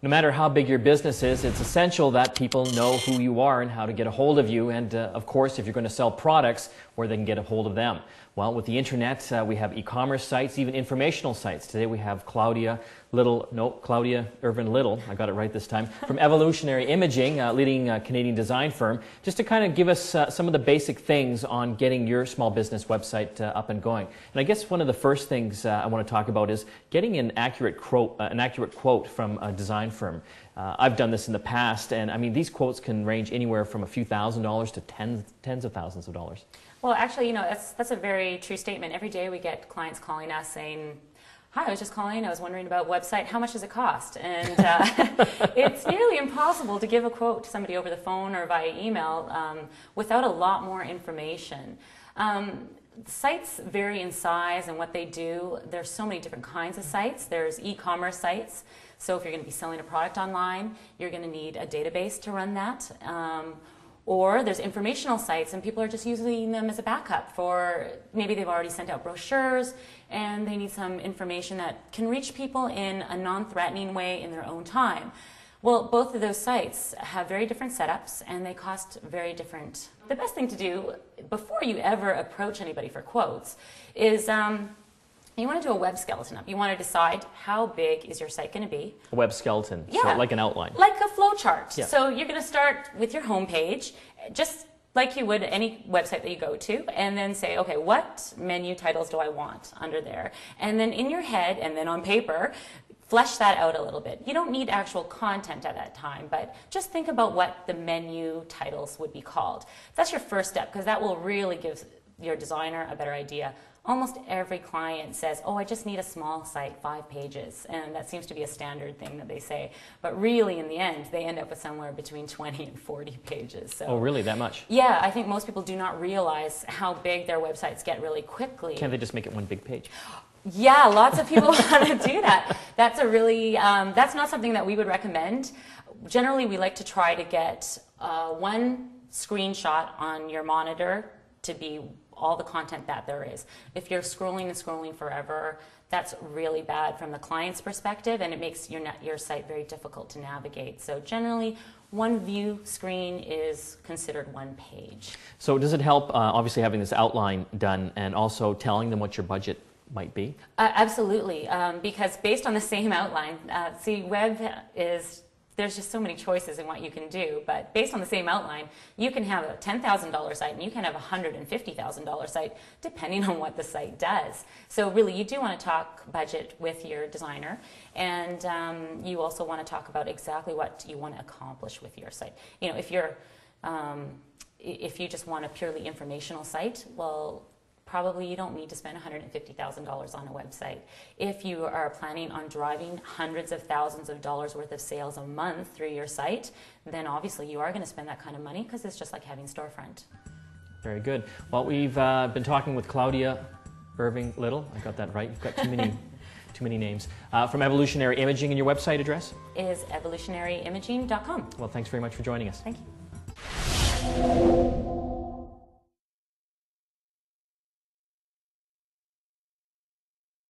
No matter how big your business is, it's essential that people know who you are and how to get a hold of you, and of course, if you're going to sell products, where they can get a hold of them. Well, with the internet, we have e-commerce sites, even informational sites. Today we have Claudia Irvine-Little, I got it right this time, from Evolutionary Imaging, leading Canadian design firm, just to kind of give us some of the basic things on getting your small business website up and going. And I guess one of the first things I want to talk about is getting an accurate quote from a design firm. I've done this in the past, and I mean, these quotes can range anywhere from a few $1,000s to tens of thousands of dollars. Well, actually, you know, that's a very true statement. Every day we get clients calling us saying, "Hi, I was just calling. I was wondering about website. How much does it cost?" And it's nearly impossible to give a quote to somebody over the phone or via email without a lot more information. Sites vary in size and what they do. There's so many different kinds of sites. There's e-commerce sites. So if you're going to be selling a product online, you're going to need a database to run that. Or there's informational sites, and people are just using them as a backup for, maybe they've already sent out brochures and they need some information that can reach people in a non-threatening way in their own time. Well, both of those sites have very different setups and they cost very different. The best thing to do before you ever approach anybody for quotes is you want to do a web skeleton up. You want to decide how big is your site going to be. A web skeleton, yeah. So like an outline. Like a flow chart. Yeah. So you're going to start with your home page, just like you would any website that you go to, and then say, okay, what menu titles do I want under there? And then in your head, and then on paper, flesh that out a little bit. You don't need actual content at that time, but just think about what the menu titles would be called. That's your first step, because that will really give your designer a better idea. Almost every client says, "Oh, I just need a small site, 5 pages," and that seems to be a standard thing that they say. But really, in the end, they end up with somewhere between 20 and 40 pages. So, oh, really? That much? Yeah, I think most people do not realize how big their websites get really quickly. Can't they just make it one big page? Yeah, lots of people want to do that. That's a really, that's not something that we would recommend. Generally, we like to try to get one screenshot on your monitor to be all the content that there is. If you're scrolling and scrolling forever, that's really bad from the client's perspective, and it makes your site very difficult to navigate. So generally, one view screen is considered one page. So does it help, obviously, having this outline done and also telling them what your budget might be? Absolutely, because based on the same outline, see, there's just so many choices in what you can do, but based on the same outline, you can have a $10,000 site and you can have a $150,000 site, depending on what the site does. So really, you do want to talk budget with your designer, and you also want to talk about exactly what you want to accomplish with your site. You know, if you just want a purely informational site, well, probably you don't need to spend $150,000 on a website. If you are planning on driving hundreds of thousands of dollars worth of sales a month through your site, then obviously you are going to spend that kind of money, because it's just like having storefront. Very good. Well, we've been talking with Claudia Irvine-Little. I got that right. You've got too many names. From Evolutionary Imaging, and your website address? Is evolutionaryimaging.com. Well, thanks very much for joining us. Thank you.